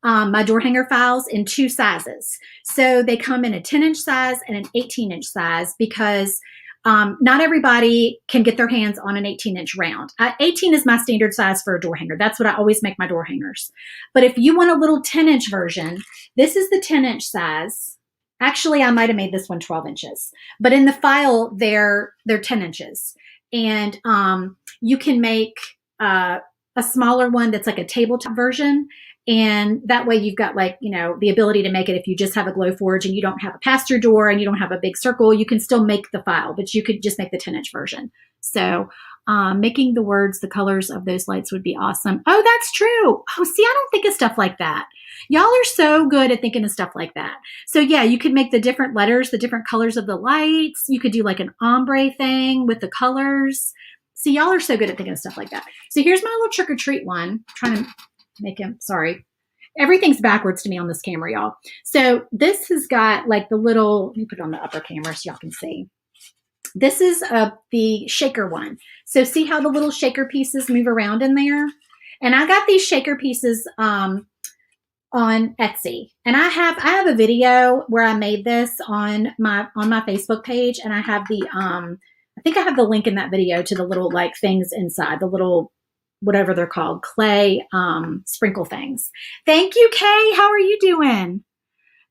my door hanger files in two sizes. So they come in a 10-inch size and an 18-inch size because not everybody can get their hands on an 18-inch round. 18 is my standard size for a door hanger. That's what I always make my door hangers. But if you want a little 10-inch version, this is the 10-inch size. Actually, I might have made this one 12 inches, but in the file, they're 10 inches. And you can make a smaller one that's like a tabletop version. And that way you've got like, the ability to make it if you just have a glow forge and you don't have a pass-through door and you don't have a big circle, you can still make the file, but you could just make the 10-inch version. So making the words, the colors of those lights would be awesome. Oh, that's true. Oh, see, I don't think of stuff like that. Y'all are so good at thinking of stuff like that. So yeah, you could make the different letters, the different colors of the lights. You could do like an ombre thing with the colors. See, y'all are so good at thinking of stuff like that. So here's my little trick or treat one. I'm trying to make him, sorry. Everything's backwards to me on this camera, y'all. So this has got like the little, let me put it on the upper camera so y'all can see. This is the shaker one. So see how the little shaker pieces move around in there? And I got these shaker pieces on Etsy. And I have a video where I made this on my Facebook page, and I have the I think I have the link in that video to the little like things inside, the little whatever they're called, clay sprinkle things. Thank you, Kay. How are you doing?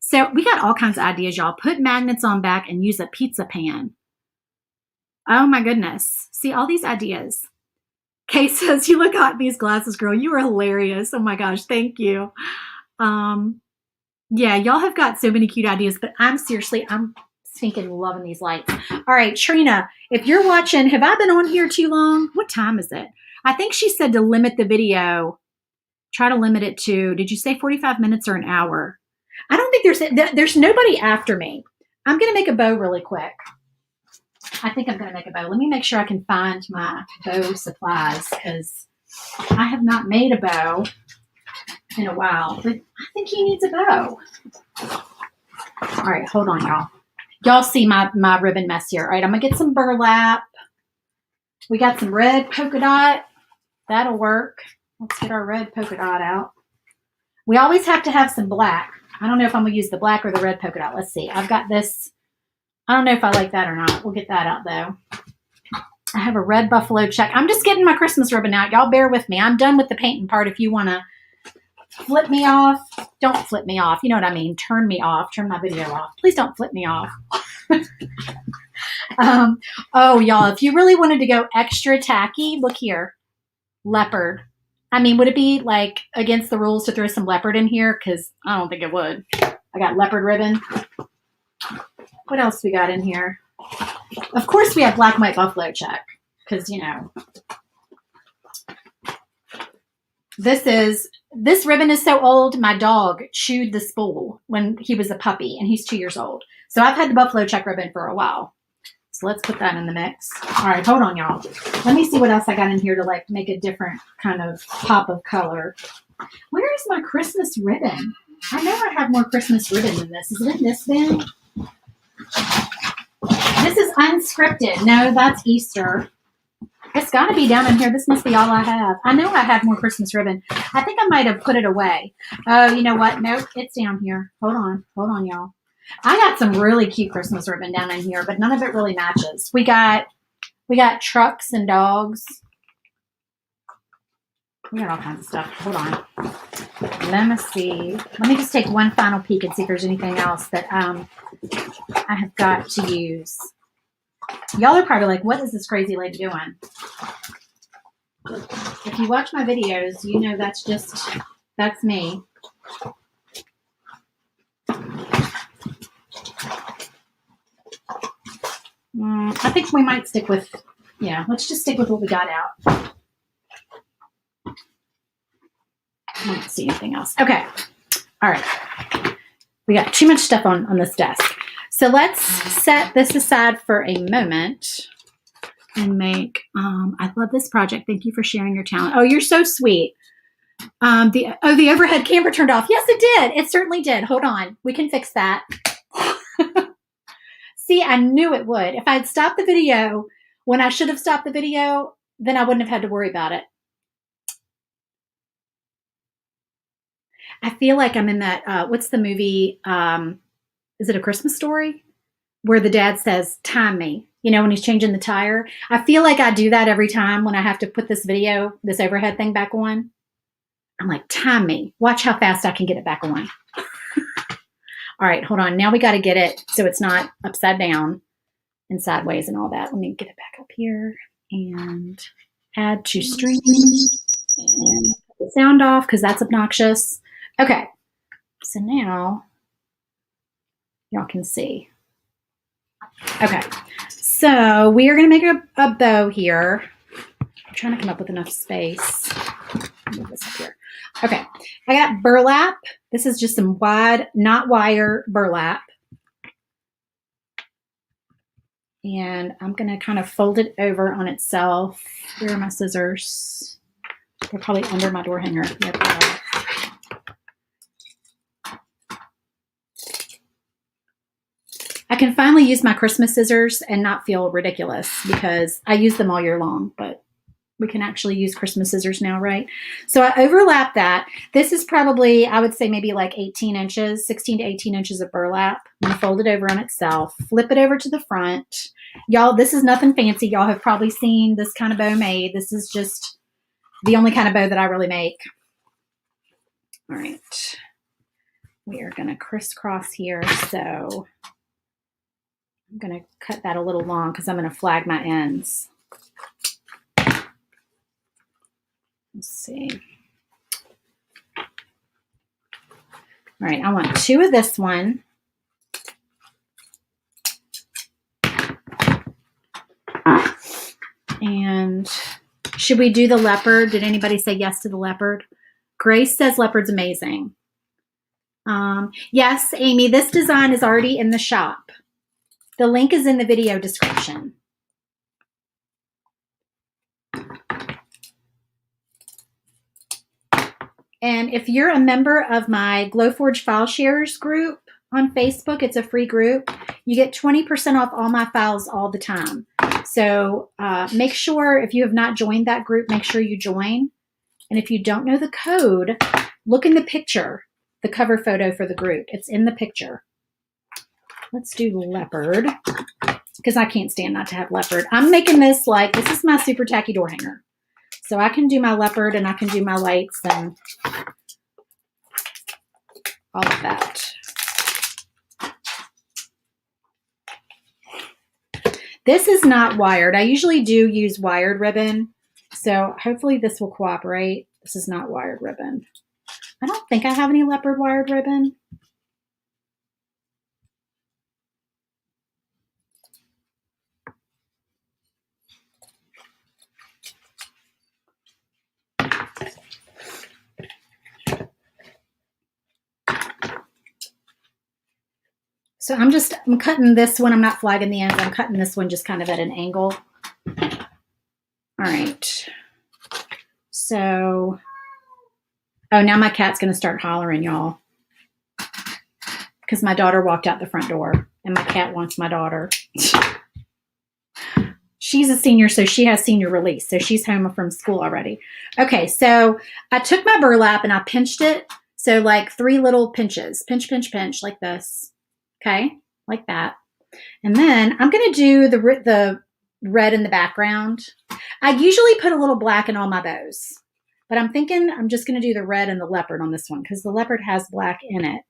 So we got all kinds of ideas, y'all. Put magnets on back and use a pizza pan. Oh my goodness. See all these ideas. Kay says, you look hot in these glasses, girl. You are hilarious. Oh my gosh. Thank you. Yeah, y'all have got so many cute ideas, but I'm stinking loving these lights. All right, Trina, if you're watching, have I been on here too long? What time is it? I think she said to limit the video, try to limit it to, did you say 45 minutes or an hour? I don't think there's nobody after me. I'm going to make a bow really quick. I think I'm going to make a bow. Let me make sure I can find my bow supplies because I have not made a bow in a while, but I think he needs a bow. All right, hold on, y'all. Y'all see my ribbon mess here. All right, I'm going to get some burlap. We got some red polka dot. That'll work. Let's get our red polka dot out. We always have to have some black. I don't know if I'm going to use the black or the red polka dot. Let's see. I've got this. I don't know if I like that or not. We'll get that out, though. I have a red buffalo check. I'm just getting my Christmas ribbon out. Y'all bear with me. I'm done with the painting part. If you want to flip me off, don't flip me off. You know what I mean? Turn me off. Turn my video off. Please don't flip me off. Oh, y'all, if you really wanted to go extra tacky, look here. Leopard. I mean, would it be like against the rules to throw some leopard in here? Because I don't think it would. I got leopard ribbon. What else we got in here? Of course, we have black and white buffalo check. Because, you know, this ribbon is so old, my dog chewed the spool when he was a puppy, and he's 2 years old. So I've had the buffalo check ribbon for a while. So let's put that in the mix. All right, hold on, y'all. Let me see what else I got in here to like make a different kind of pop of color. Where is my Christmas ribbon? I know I have more Christmas ribbon than this. Is it in this bin? This is unscripted. No, that's Easter. It's got to be down in here. This must be all I have. I know I have more Christmas ribbon. I think I might have put it away. Oh, you know what? Nope, it's down here. Hold on. Hold on, y'all. I got some really cute Christmas ribbon down in here, but none of it really matches. We got trucks and dogs. We got all kinds of stuff. Hold on. Let me see. Let me just take one final peek and see if there's anything else that I have got to use. Y'all are probably like, what is this crazy lady doing? If you watch my videos, you know that's me. I think we might stick with, yeah, let's just stick with what we got out. I don't see anything else. Okay. All right. We got too much stuff on this desk. So let's set this aside for a moment and make, I love this project. Thank you for sharing your talent. Oh, you're so sweet. The overhead camera turned off. Yes, it did. It certainly did. Hold on. We can fix that. See, I knew it would. If I had stopped the video when I should have stopped the video, then I wouldn't have had to worry about it. I feel like I'm in that, what's the movie? Is it A Christmas Story? Where the dad says, time me, you know, when he's changing the tire. I feel like I do that every time when I have to put this overhead thing back on. I'm like, time me. Watch how fast I can get it back on. All right, hold on. Now we got to get it so it's not upside down and sideways and all that. Let me get it back up here and add to stream and put the sound off because that's obnoxious. Okay, so now y'all can see. Okay, so we are going to make a bow here. I'm trying to come up with enough space. Move this up here. Okay, I got burlap. This is just some wide, not wire burlap. And I'm going to kind of fold it over on itself. Where are my scissors? They're probably under my door hanger. Yep. I can finally use my Christmas scissors and not feel ridiculous because I use them all year long, but we can actually use Christmas scissors now, right? So I overlap that. This is probably, I would say maybe like 18 inches, 16 to 18 inches of burlap. I'm gonna fold it over on itself, flip it over to the front. Y'all, this is nothing fancy. Y'all have probably seen this kind of bow made. This is just the only kind of bow that I really make. All right. We are gonna crisscross here. So I'm gonna cut that a little long because I'm gonna flag my ends. Let's see. All right, I want 2 of this one. And should we do the leopard? Did anybody say yes to the leopard? Grace says leopard's amazing. Yes, Amy, this design is already in the shop. The link is in the video description. And if you're a member of my Glowforge File Sharers group on Facebook, it's a free group. You get 20% off all my files all the time. So make sure if you have not joined that group, make sure you join. And if you don't know the code, look in the picture, the cover photo for the group. It's in the picture. Let's do Leopard because I can't stand not to have Leopard. I'm making this like, this is my super tacky door hanger. So I can do my Leopard and I can do my lights and all of that. This is not wired. I usually do use wired ribbon. So hopefully this will cooperate. This is not wired ribbon. I don't think I have any Leopard wired ribbon. So I'm cutting this one. I'm not flagging the ends. I'm cutting this one just kind of at an angle. All right. So, oh, now my cat's going to start hollering, y'all. Because my daughter walked out the front door and my cat wants my daughter. She's a senior, so she has senior release. So she's home from school already. Okay, so I took my burlap and I pinched it. So like 3 little pinches. Pinch, pinch, pinch like this. Okay, like that. And then I'm going to do the red in the background. I usually put a little black in all my bows. But I'm thinking I'm just going to do the red and the leopard on this one because the leopard has black in it.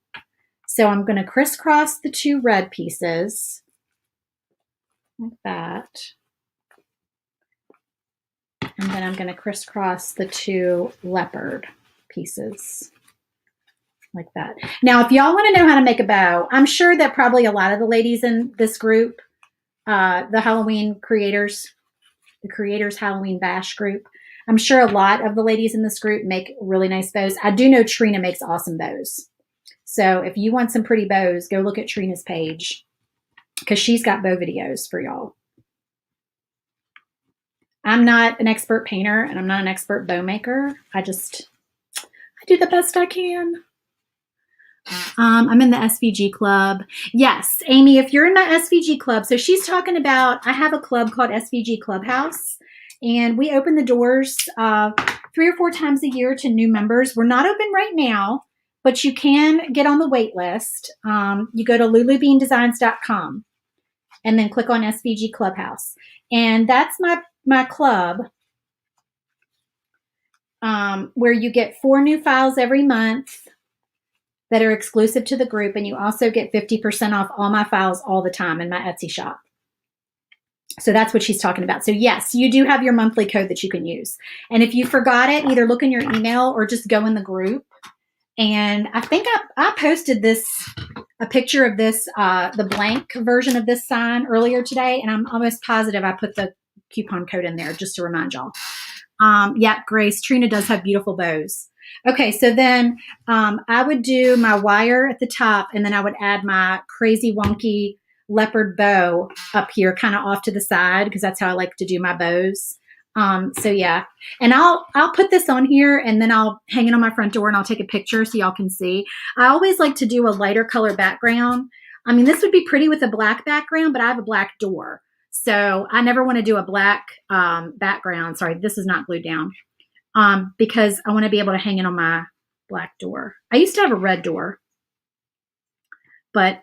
So I'm going to crisscross the 2 red pieces like that. And then I'm going to crisscross the 2 leopard pieces like that. Now, if y'all want to know how to make a bow, I'm sure that probably a lot of the ladies in this group, the Halloween creators, the Creators Halloween Bash group, I'm sure a lot of the ladies in this group make really nice bows. I do know Trina makes awesome bows. So if you want some pretty bows, go look at Trina's page because she's got bow videos for y'all. I'm not an expert painter and I'm not an expert bow maker. I do the best I can. I'm in the SVG club. Yes, Amy, if you're in my SVG club, so she's talking about, I have a club called SVG Clubhouse, and we open the doors 3 or 4 times a year to new members. We're not open right now, but you can get on the wait list. You go to lulubeandesigns.com and then click on SVG Clubhouse. And that's my club where you get 4 new files every month that are exclusive to the group. And you also get 50% off all my files all the time in my Etsy shop. So that's what she's talking about. So yes, you do have your monthly code that you can use. And if you forgot it, either look in your email or just go in the group. And I think I posted a picture of this, the blank version of this sign earlier today. And I'm almost positive I put the coupon code in there just to remind y'all. Yeah, Grace, Trina does have beautiful bows. Okay, so then I would do my wire at the top, and then I would add my crazy wonky leopard bow up here, kind of off to the side, because that's how I like to do my bows. So yeah, and I'll put this on here, and then I'll hang it on my front door, and I'll take a picture so y'all can see. I always like to do a lighter color background. I mean, this would be pretty with a black background, but I have a black door, so I never want to do a black background. Sorry, this is not glued down. Because I want to be able to hang it on my black door. I used to have a red door, but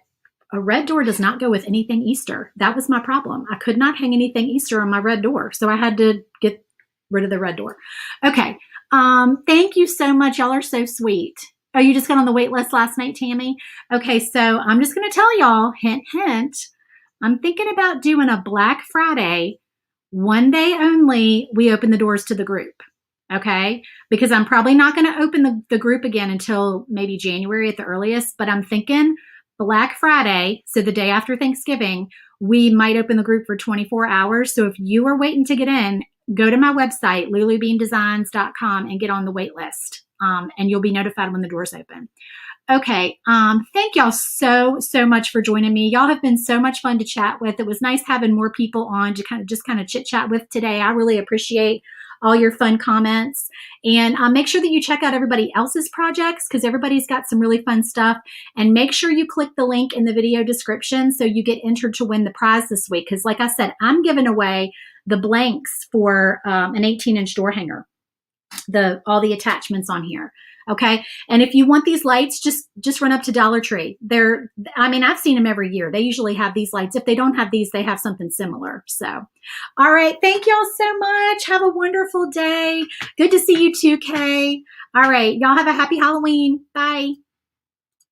a red door does not go with anything Easter. That was my problem. I could not hang anything Easter on my red door, so I had to get rid of the red door. Okay. Thank you so much. Y'all are so sweet. Oh, you just got on the wait list last night, Tammy? Okay, so I'm just going to tell y'all, hint, hint, I'm thinking about doing a Black Friday, one day only, we open the doors to the group. Okay, because I'm probably not going to open the group again until maybe January at the earliest, but I'm thinking Black Friday, so the day after Thanksgiving, we might open the group for 24 hours. So if you are waiting to get in, go to my website, lulubeandesigns.com, and get on the wait list, and you'll be notified when the doors open. Okay, thank y'all so much for joining me. Y'all have been so much fun to chat with. It was nice having more people on to kind of chit chat with today. I really appreciate all your fun comments. And make sure that you check out everybody else's projects because everybody's got some really fun stuff. And make sure you click the link in the video description so you get entered to win the prize this week. Because like I said, I'm giving away the blanks for an 18-inch door hanger, all the attachments on here. Okay. And if you want these lights, just run up to Dollar Tree. I've seen them every year. They usually have these lights. If they don't have these, they have something similar. So, all right. Thank y'all so much. Have a wonderful day. Good to see you too, Kay. All right. Y'all have a happy Halloween. Bye.